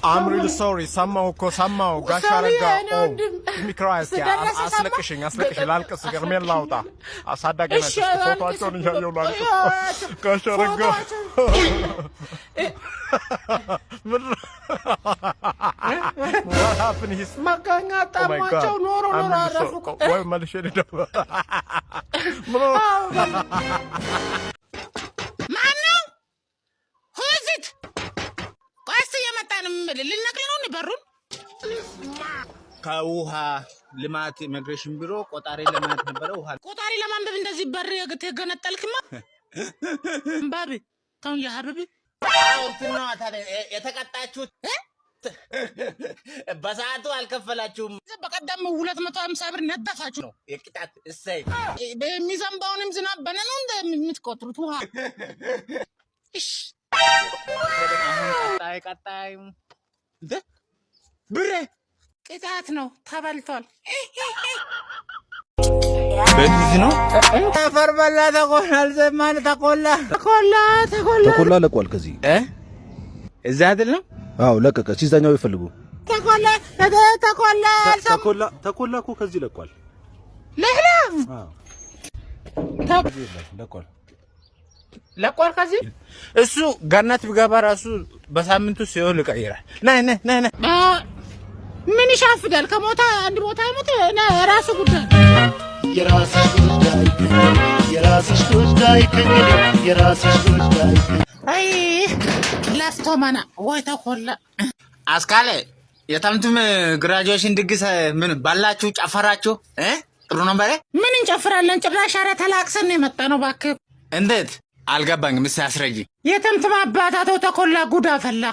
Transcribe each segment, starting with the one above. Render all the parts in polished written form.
I'm really sorry. Somehow, Gasharanga. Oh, Mikrais. Aslakishing, Lalkas, Germel Lauta. Asadagana, photo on Gasharanga. What happened? He's Makanga Tamacho, no, why Malaysia? Manu, who is it? ከውሃ ልማት ኢሚግሬሽን ቢሮ ቆጣሪ ለማለት ነበር። ውሃ ቆጣሪ ለማንበብ እንደዚህ በር የተገነጠልክማ ባቢ ታው ያ ሀቢቢ አውርትና ታዲያ የተቀጣችሁት በሰዓቱ አልከፈላችሁም። በቀደም 250 ብር ነዳፋችሁ ነው የቅጣት እሰይ በሚዘንባውንም ዝናብ በነኑ እንደምትቆጥሩት ውሃ እሺ ቀጣይ ብሬ ቅጣት ነው ተበልቷል። በዚህ ነው ተፈርበላ ተቆላል ዘማን ተቆላ ለቋል። ከዚህ እዛ አይደለም? አዎ ለቀቀ። ሲዛኛው ይፈልጉ ተቆላ እኮ ከዚህ ለቋል። ለቋል ከዚህ እሱ ገነት ቢገባ ራሱ በሳምንቱ ሲሆን ይቀይራል። ነይ ምን ይሻፍዳል? ከሞታ አንድ ቦታ ይሞት እና ራሱ ጉዳይ የራስሽ ጉዳይ አይ ለፍቶ ማና ወይ ተቆላ አስካለ የታምቱም ግራጁዌሽን ድግስ ምን ባላችሁ ጨፈራችሁ? ጥሩ ነበር። ምን እንጨፍራለን? ጭራሽ ኧረ ተላቅሰን ነው የመጣነው። እባክህ እንዴት አልገባኝም። እስኪ አስረጂ። የተምትም አባት አቶ ተቆላ ጉድ አፈላ።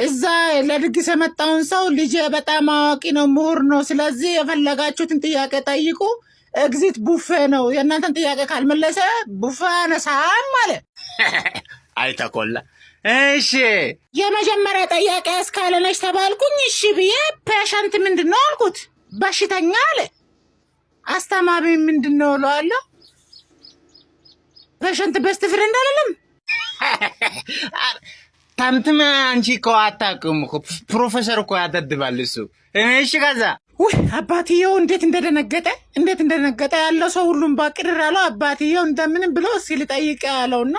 እዛ ለድግስ የመጣውን ሰው ልጄ በጣም አዋቂ ነው፣ ምሁር ነው፣ ስለዚህ የፈለጋችሁትን ጥያቄ ጠይቁ፣ ኤግዚት ቡፌ ነው፣ የእናንተን ጥያቄ ካልመለሰ ቡፌ አነሳም አለ። አይ ተቆላ እሺ የመጀመሪያ ጥያቄ እስካለነች ተባልኩኝ። እሺ ብዬ ፔሸንት ምንድነው አልኩት። በሽተኛ አለ። አስተማሚ ምንድነው እለዋለሁ። ፔሸንት ቤስት ፍሬንድ አይደለም። ታምትም አንቺ እኮ አታውቅም እኮ ፕሮፌሰር እኮ ያደድባል እሱ። እሺ ከዛ ውይ አባትየው እንዴት እንደደነገጠ ያለው ሰው ሁሉም ባቅርር አለው። አባትየው እንደምንም ብሎ ሲልጠይቅ ያለውና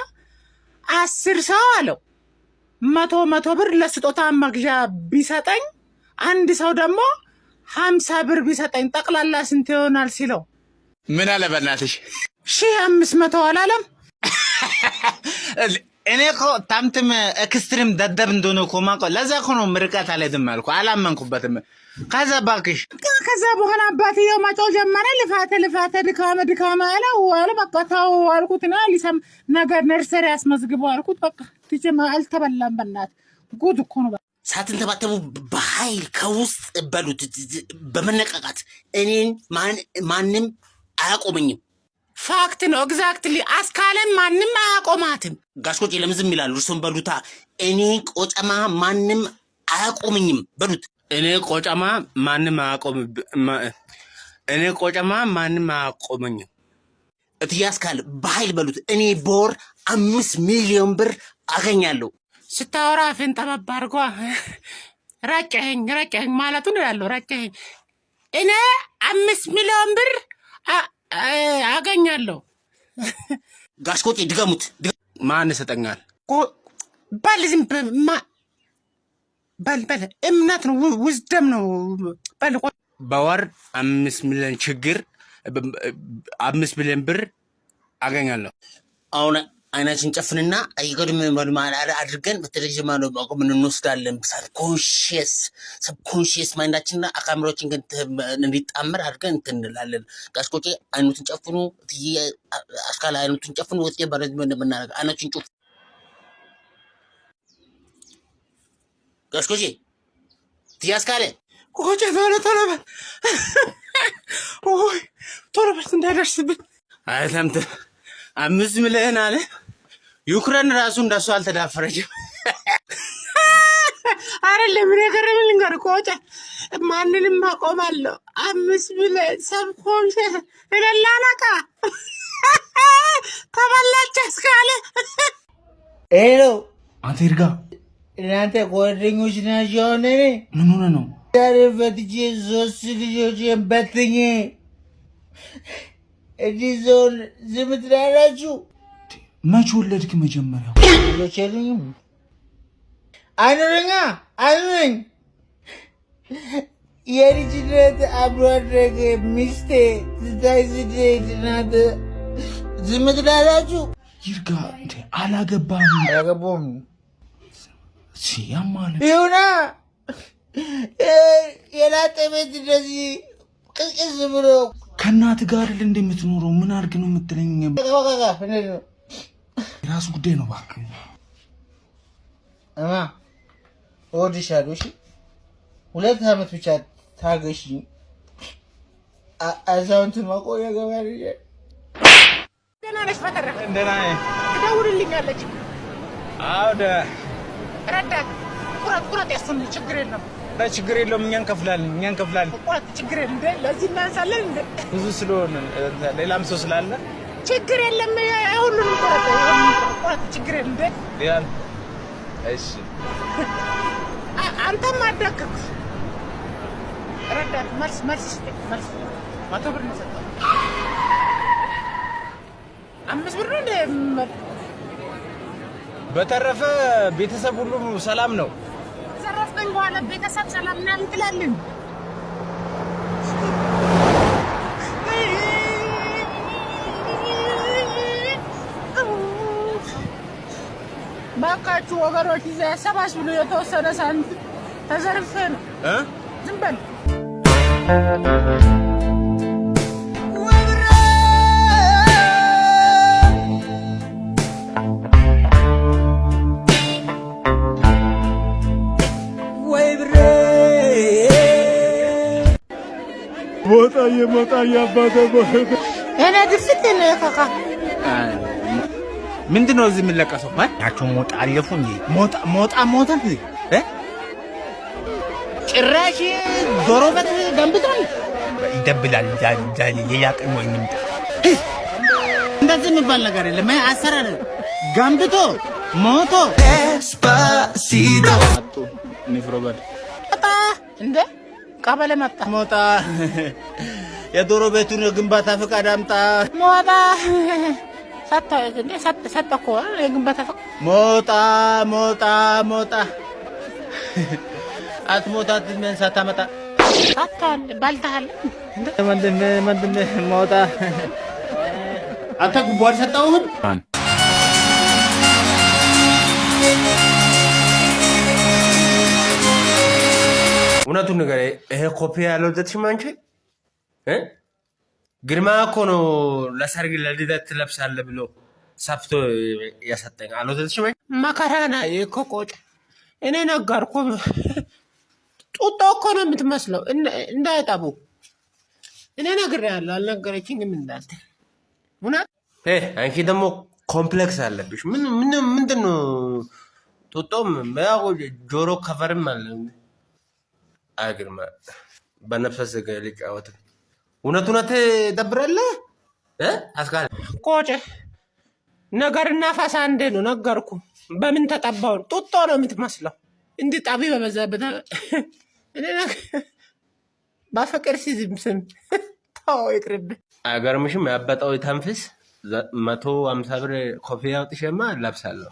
10 ሰው አለው 100 ብር ለስጦታ መግዣ ቢሰጠኝ አንድ ሰው ደግሞ 50 ብር ቢሰጠኝ ጠቅላላ ስንት ይሆናል ሲለው ምን አለ በእናትሽ 1500 አላለም። እኔ እኮ ታምትም ኤክስትሪም ደደብ እንደሆነ እኮ ማውቀው ለዛ እኮ ነው ምርቃት አልሄድም አልኩ። አላመንኩበትም። ከዛ እባክሽ ከዛ በኋላ አባትየው ማጮህ ጀመረ። ልፋተ ድካማ ያለው አለ። በቃ ተው አልኩትና ሊሰም ነገር ነርሰሪ አስመዝግበው አልኩት። በቃ ትጀማ አልተበላም። በእናትህ ጉድ እኮ ነው። ሳትንተባተቡ በኃይል ከውስጥ በሉት በመነቃቃት እኔን ማንም አያቆመኝም። ፋክት ነው። ኤግዛክትሊ አስካለም ማንም አያቆማትም። ጋሽቆጭ ለምን ዝም ይላሉ? እርሶም በሉታ እኔ ቆጨማ ማንም አያቆመኝም በሉት። እኔ ቆጨማ ማንም አያቆመኝም። እትዬ አስካለ በኃይል በሉት። እኔ በወር 5 ሚሊዮን ብር አገኛለሁ። ስታወራ አፍን ጠበብ አድርጓ ረጨኸኝ ማለቱ ነው ያለው። ረጨኸኝ እኔ 5 ሚሊዮን ብር አገኛለሁ። ጋሽቆጭ ድገሙት። ማን ይሰጠኛል? በል ዝም በል እምነት ነው ውዝደም ነው። በል በወር 5 ሚሊዮን ችግር 5 ሚሊዮን ብር አገኛለሁ። አሁን አይናችን ጨፍንና አይገድም አድርገን በቴሌቪዥን ምን እንወስዳለን። ሰብኮንሽየስ ማይንዳችንና አካምሮችን ግን እንዲጣመር አድርገን እንትንላለን። ጋሽቆጭ አይኖትን ጨፍኑ። አስካለ አይኖትን ጨፍኑ። ወጥ በረድ እንደምናደርግ አይኖችን ጩፍ። ጋሽቆጭ እትዬ አስካለ ቆጭ ቶሎ በል እንዳይደርስብኝ። አይተምት 5 ሚሊዮን አለ። ዩክሬን ራሱ እንደሱ አልተዳፈረችም። አይደለም ምን የገረመኝ ልንገር ቆጨ ማንንም አቆማለሁ 5 ሚሊዮን ሰብኮንሽየስ እላላቃ አንተ ይርጋ እናንተ ጓደኞች ናቸው። እኔ ምን ሆነ ነው ዛሬ ፈትቼ 3 ልጆችን በትኜ እንዲህ ዞን ዝም ትላላችሁ? መች ወለድክ? መጀመሪያው ልጆች የሉኝም። አይኑረኝ የልጅነት አብሮ አደገ ሚስቴ ትታይ ስትሄድ እናንተ ዝም ትላላችሁ? ይርጋ እንዴ አላገባም? አላገባሁም። ሲያማል ይሁና የላጤ ቤት እንደዚህ ቅዝቅዝ ብሎ ከእናት ጋር አይደል እንደምትኖረው? ምን አድርግ ነው የምትለኝ? የራሱ ጉዳይ ነው እባክህ። እማ እወድሻለሁ። እሺ 2 ዓመት ብቻ ታገሽኝ። አዛውንት ማቆያ ገባል። ደህና ነሽ? በተረፈ እንደና ትደውልልኛለች። አውደ ረዳት ቁረጥ ያሱን ችግር የለም። ችግር የለውም። እኛ እንከፍላለን። ቁረጥ ችግር የለም። ለዚህ እናንሳለን። ብዙ ስለሆነ ሌላም ሰው ስላለ ችግር የለም። ሁሉንም ቁረጥ ችግር የለም። ያን እሺ አንተም አደረግክ። ረዳት መልስ 100 ብር ነው የሰጠው። 5 ብር ነው እንደ በተረፈ ቤተሰብ ሁሉም ሰላም ነው። ዘረፍከኝ በኋላ ቤተሰብ ሰላም ነው እንትላለን። ባካችሁ ወገኖች ይዘህ ሰባስ ብሎ የተወሰነ ሳንቲም ተዘርፌ ነው። ዝም በል ሞጣዬ አባቴ እኔ ድፍት ነው ካካ ምንድን ነው እዚህ የምንለቀሰው? ናቸው ሞጣ አለፉ እንጂ ሞታ ጭራሽ ዶሮ ቤት ገንብቷል። ይደብላል። ሌላ ቀን ወይ እንምጣ። እንደዚህ የሚባል ነገር የለም። አሰራር ገንብቶ ሞቶ ደስፓሲቶ ንፍሮበል እንደ ቀበሌ መጣ። ሞጣ የዶሮ ቤቱን ግንባታ ፈቃድ አምጣ። ሞጣ ሰጠኮ የግንባታ ፈቃድ ሞጣ አትሞታት ምን ሳታመጣ ሳታል ባልታል ወንድም ሞጣ አንተ ጉቦ አልሰጠውህም? እውነቱን ነገር ይሄ ኮፒ ያለው ዘትሽም አንቺ ግርማ እኮ ነው ለሰርግ ለልደት ትለብሳለህ ብሎ ሰፍቶ ያሰጠኝ አለው ዘትሽም መከራና እኮ ቆጭ እኔ ነገርኩ። ጡጦ እኮ ነው የምትመስለው እንዳይጠቡ እኔ ነግሬሃለሁ። አልነገረችኝም እንዳንተ እውነት። አንቺ ደግሞ ኮምፕሌክስ አለብሽ። ምንድን ነው ጡጦም ያው ጆሮ ከቨርም አለ። ግርማ በነፍሰ ስጋ ሊጫወት እውነት ደብራለህ አስካል ቆጭ ነገርና ፋሳ አንዴ ነው ነገርኩ። በምን ተጠባው ጡጦ ነው የምትመስለው እንዲህ ጣቢ በበዛበት እኔ በፍቅር ስም ተው ይቅርብህ። አይገርምሽም? ያበጠው ተንፍስ 150 ብር ኮፊያ አውጥቼማ እለብሳለሁ።